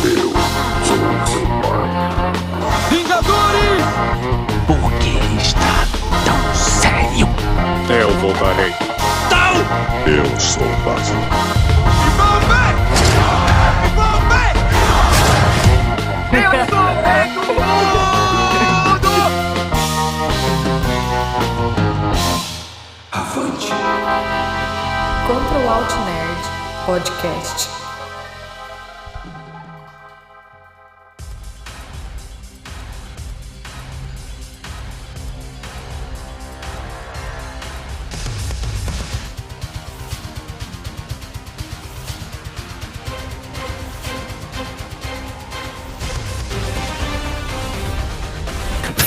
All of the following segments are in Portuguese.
Eu sou seu pai. Vingadores! Por que está tão sério? Eu voltarei. Não! Eu sou o Basil. Eu sou o rei do mundo! Avante. Contra o Alt Nerd Podcast.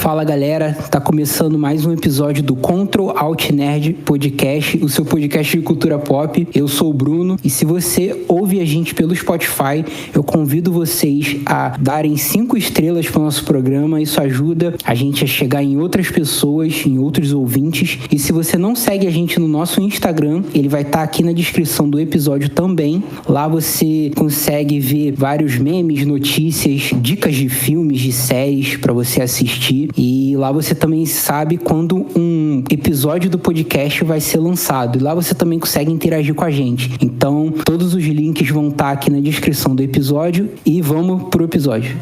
Fala galera, tá começando mais um episódio do Control Alt Nerd Podcast, o seu podcast de cultura pop. Eu sou o Bruno e se você ouve a gente pelo Spotify, eu convido vocês a darem 5 estrelas para o nosso programa. Isso ajuda a gente a chegar em outras pessoas, em outros ouvintes. E se você não segue a gente no nosso Instagram, ele vai estar aqui na descrição do episódio também. Lá você consegue ver vários memes, notícias, dicas de filmes, de séries para você assistir. E lá você também sabe quando um episódio do podcast vai ser lançado. E lá você também consegue interagir com a gente. Então, todos os links vão estar aqui na descrição do episódio. E vamos pro episódio.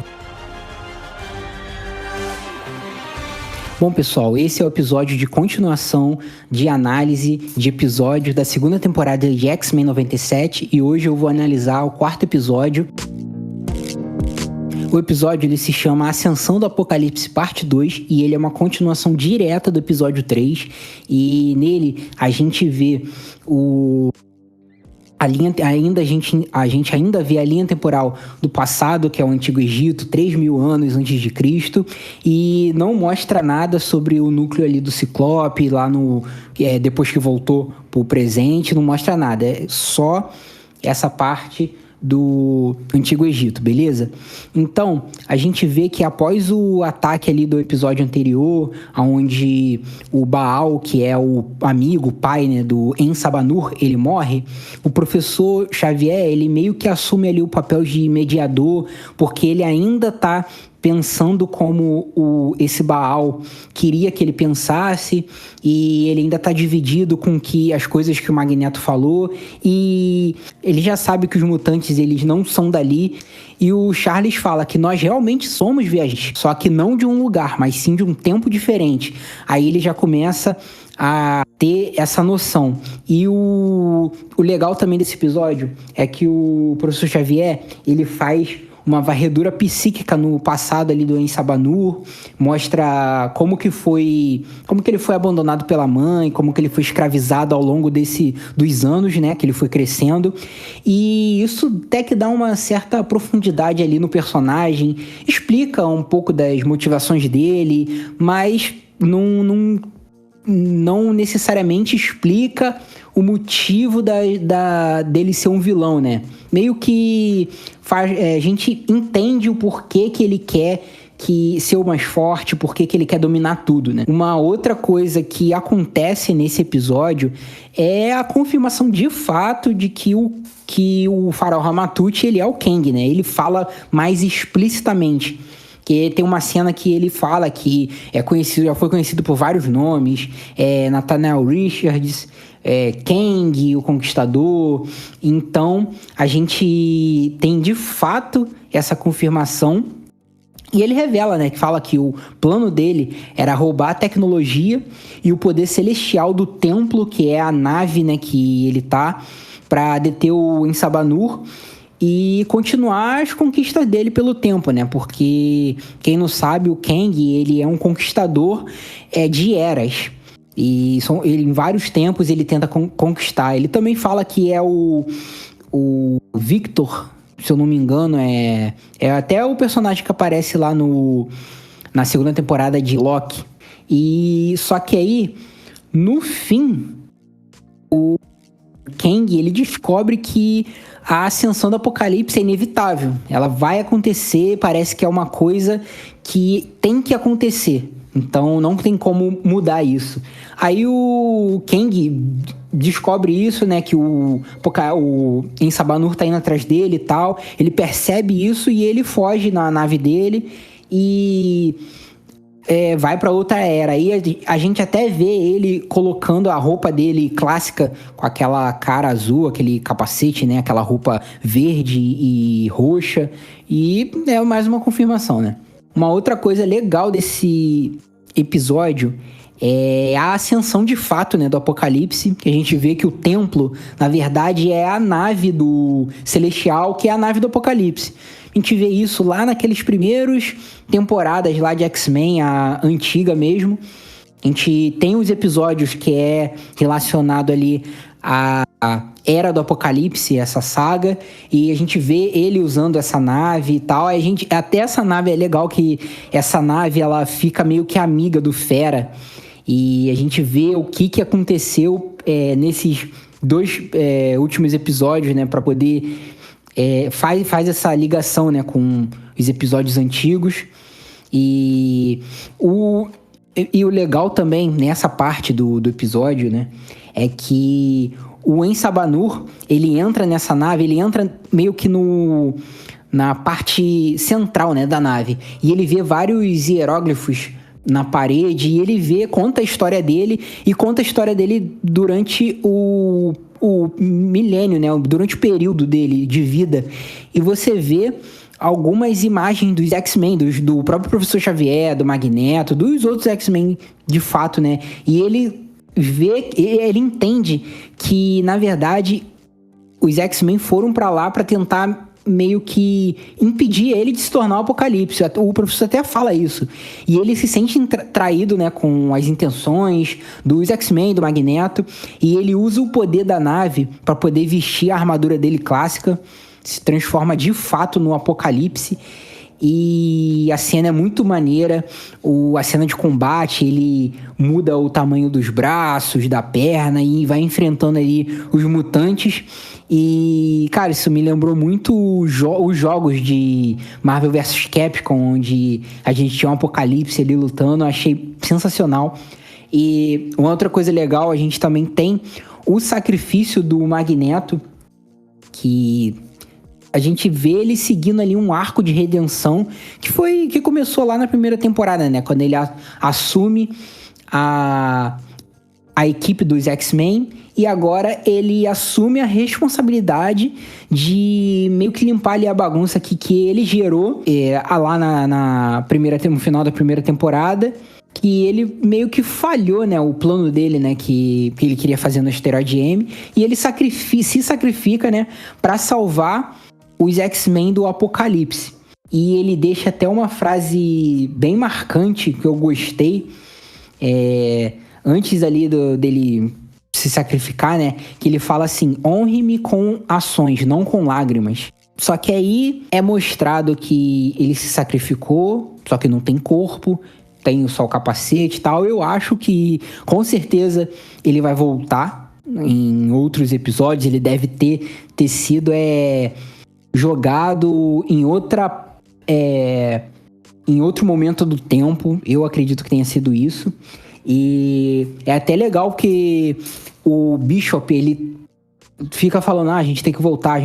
Bom, pessoal, esse é o episódio de continuação de análise de episódios da segunda temporada de X-Men 97. E hoje eu vou analisar o 4º episódio. O episódio ele se chama Ascensão do Apocalipse Parte 2 e ele é uma continuação direta do episódio 3 e nele a gente vê a gente ainda vê a linha temporal do passado, que é o Antigo Egito, 3.000 anos antes de Cristo, e não mostra nada sobre o núcleo ali do Ciclope, lá depois que voltou pro presente, não mostra nada, é só essa parte do Antigo Egito, beleza? Então, a gente vê que após o ataque ali do episódio anterior, onde o Baal, que é o amigo, o pai, né, do En-Sabanur, ele morre, o professor Xavier, ele meio que assume ali o papel de mediador, porque ele ainda tá pensando como esse Baal queria que ele pensasse, e ele ainda está dividido com as coisas que o Magneto falou, e ele já sabe que os mutantes eles não são dali, e o Charles fala que nós realmente somos viajantes, só que não de um lugar, mas sim de um tempo diferente. Aí ele já começa a ter essa noção. E o legal também desse episódio é que o professor Xavier, ele faz uma varredura psíquica no passado ali do En-Sabanur, mostra como que ele foi abandonado pela mãe, como que ele foi escravizado ao longo dos anos, né, que ele foi crescendo, e isso até que dá uma certa profundidade ali no personagem, explica um pouco das motivações dele, mas não necessariamente explica o motivo dele ser um vilão, né? Meio que a gente entende o porquê que ele quer ser o mais forte, porquê que ele quer dominar tudo, né? Uma outra coisa que acontece nesse episódio é a confirmação de fato de que o Farol Ramatut, ele é o Kang, né? Ele fala mais explicitamente. Que tem uma cena que ele fala que já foi conhecido por vários nomes, Nathaniel Richards, Kang, o Conquistador. Então, a gente tem de fato essa confirmação. E ele revela, né, que fala que o plano dele era roubar a tecnologia e o poder celestial do templo, que é a nave, né, que ele tá, para deter o En-Sabanur e continuar as conquistas dele pelo tempo, né? Porque, quem não sabe, o Kang, ele é um conquistador de eras. E ele, em vários tempos ele tenta conquistar. Ele também fala que é o Victor, se eu não me engano, é até o personagem que aparece lá na segunda temporada de Loki. E só que aí, no fim, o Kang, ele descobre que a ascensão do Apocalipse é inevitável. Ela vai acontecer, parece que é uma coisa que tem que acontecer. Então não tem como mudar isso. Aí o Kang descobre isso, né, que o Ensabanur tá indo atrás dele e tal. Ele percebe isso e ele foge na nave dele e vai pra outra era. Aí a gente até vê ele colocando a roupa dele clássica, com aquela cara azul, aquele capacete, né, aquela roupa verde e roxa. E é mais uma confirmação, né. Uma outra coisa legal desse episódio é a ascensão de fato, né, do Apocalipse, que a gente vê que o templo, na verdade, é a nave do Celestial, que é a nave do Apocalipse. A gente vê isso lá naqueles primeiros temporadas lá de X-Men, a antiga mesmo. A gente tem os episódios que é relacionado ali à Era do Apocalipse, essa saga, e a gente vê ele usando essa nave e tal. Até essa nave é legal que essa nave ela fica meio que amiga do Fera. E a gente vê o que aconteceu nesses 2 últimos episódios, né? Pra poder... faz essa ligação, né? Com os episódios antigos. E o legal também, nessa parte do episódio, né? É que o Ensabanur, ele entra nessa nave, ele entra meio que na parte central, né? Da nave. E ele vê vários hieróglifos na parede, e conta a história dele, e conta a história dele durante o milênio, né? Durante o período dele de vida. E você vê algumas imagens dos X-Men, do próprio Professor Xavier, do Magneto, dos outros X-Men de fato, né? E ele entende que, na verdade, os X-Men foram pra lá pra tentar meio que impedir ele de se tornar o Apocalipse. O professor até fala isso. E ele se sente traído, né, com as intenções dos X-Men, do Magneto, e ele usa o poder da nave para poder vestir a armadura dele clássica, se transforma de fato no Apocalipse. E a cena é muito maneira. A cena de combate, ele muda o tamanho dos braços, da perna, e vai enfrentando ali os mutantes. E, cara, isso me lembrou muito os jogos de Marvel vs Capcom, onde a gente tinha um Apocalipse ali lutando. Eu achei sensacional. E uma outra coisa legal, a gente também tem o sacrifício do Magneto, que a gente vê ele seguindo ali um arco de redenção que começou lá na primeira temporada, né? Quando ele assume a equipe dos X-Men, e agora ele assume a responsabilidade de meio que limpar ali a bagunça que ele gerou lá no final da primeira temporada, que ele meio que falhou, né, o plano dele, né, que ele queria fazer no Asteroide M, e ele se sacrifica, né, pra salvar os X-Men do Apocalipse. E ele deixa até uma frase bem marcante que eu gostei, antes ali dele se sacrificar, né? Que ele fala assim: honre-me com ações, não com lágrimas. Só que aí é mostrado que ele se sacrificou, só que não tem corpo, tem só o capacete e tal. Eu acho que, com certeza, ele vai voltar em outros episódios. Ele deve ter sido jogado em outro momento do tempo. Eu acredito que tenha sido isso. E é até legal porque o Bishop, ele fica falando: a gente tem que voltar,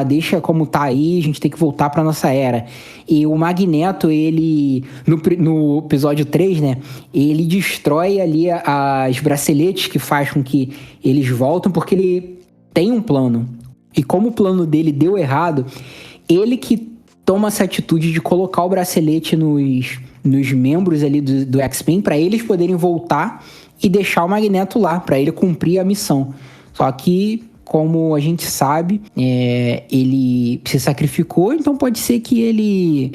deixa como tá aí, a gente tem que voltar pra nossa era. E o Magneto, ele, no episódio 3, né, ele destrói ali as braceletes que faz com que eles voltem, porque ele tem um plano. E como o plano dele deu errado, ele que toma essa atitude de colocar o bracelete nos membros ali do X-Men, para eles poderem voltar e deixar o Magneto lá, para ele cumprir a missão. Só que, como a gente sabe, ele se sacrificou, então pode ser que ele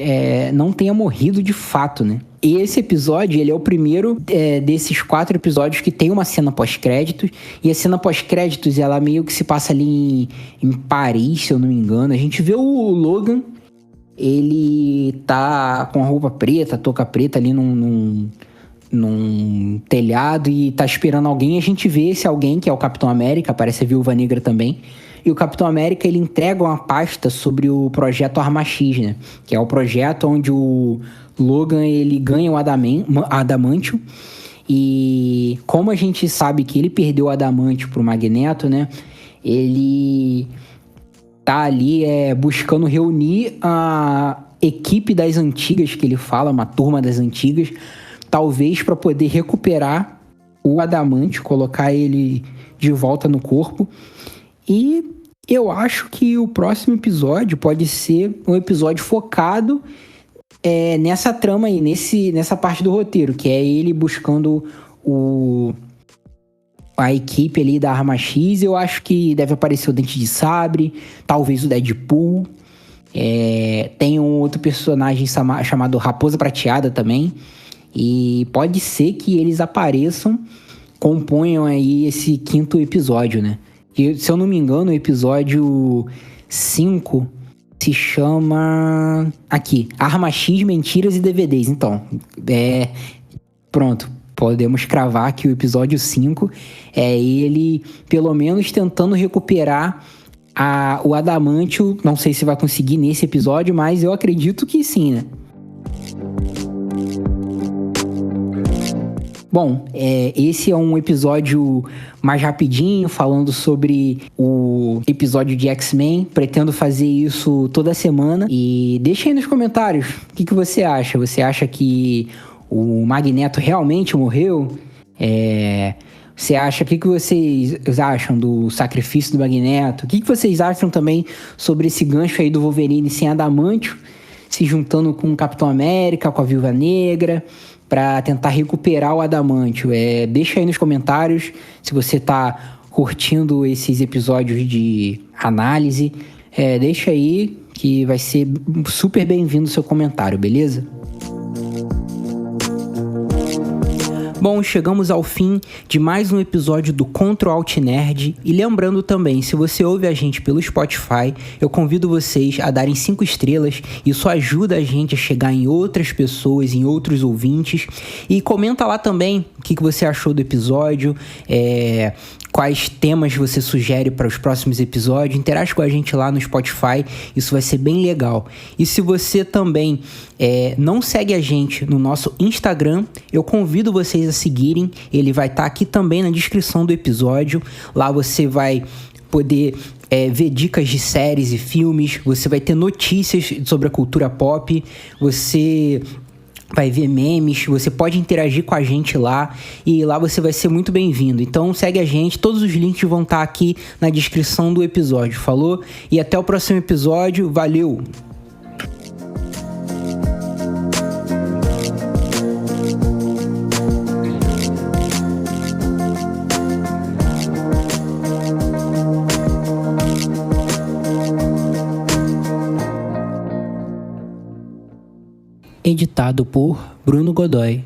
não tenha morrido de fato, né? E esse episódio, ele é o primeiro desses 4 episódios que tem uma cena pós-créditos. E a cena pós-créditos, ela meio que se passa ali em Paris, se eu não me engano. A gente vê o Logan, ele tá com a roupa preta, a touca preta ali num telhado e tá esperando alguém. A gente vê esse alguém, que é o Capitão América, aparece a Viúva Negra também. E o Capitão América, ele entrega uma pasta sobre o projeto Arma X, né? Que é o projeto onde o Logan, ele ganha o Adamantium. E como a gente sabe que ele perdeu o Adamante pro Magneto, né? Ele tá ali buscando reunir a equipe das antigas, que ele fala, uma turma das antigas, talvez para poder recuperar o Adamante, colocar ele de volta no corpo. E eu acho que o próximo episódio pode ser um episódio focado nessa trama aí, nessa parte do roteiro, que é ele buscando a equipe ali da Arma X. Eu acho que deve aparecer o Dente de Sabre, talvez o Deadpool. Tem um outro personagem chamado Raposa Prateada também. E pode ser que eles apareçam, componham aí esse 5º episódio, né? E, se eu não me engano, o episódio 5 se chama... Aqui, Arma X, Mentiras e DVDs. Então, pronto. Podemos cravar que o episódio 5 é ele, pelo menos, tentando recuperar o Adamantio. Não sei se vai conseguir nesse episódio, mas eu acredito que sim, né? Bom, esse é um episódio mais rapidinho, falando sobre o episódio de X-Men. Pretendo fazer isso toda semana. E deixa aí nos comentários o que você acha. Você acha que o Magneto realmente morreu? Você acha, o que vocês acham do sacrifício do Magneto? O que vocês acham também sobre esse gancho aí do Wolverine sem Adamantio, se juntando com o Capitão América, com a Viúva Negra, para tentar recuperar o Adamantio? Deixa aí nos comentários se você tá curtindo esses episódios de análise. Deixa aí que vai ser super bem-vindo o seu comentário, beleza? Bom, chegamos ao fim de mais um episódio do Contra o Alt Nerd. E lembrando também, se você ouve a gente pelo Spotify, eu convido vocês a darem 5 estrelas. Isso ajuda a gente a chegar em outras pessoas, em outros ouvintes. E comenta lá também o que você achou do episódio, quais temas você sugere para os próximos episódios. Interage com a gente lá no Spotify, isso vai ser bem legal. E se você também não segue a gente no nosso Instagram, eu convido vocês a seguirem. Ele vai estar aqui também na descrição do episódio. Lá você vai poder ver dicas de séries e filmes, você vai ter notícias sobre a cultura pop, você vai ver memes, você pode interagir com a gente lá, e lá você vai ser muito bem-vindo. Então segue a gente, todos os links vão estar aqui na descrição do episódio. Falou? E até o próximo episódio, valeu! Editado por Bruno Godoy.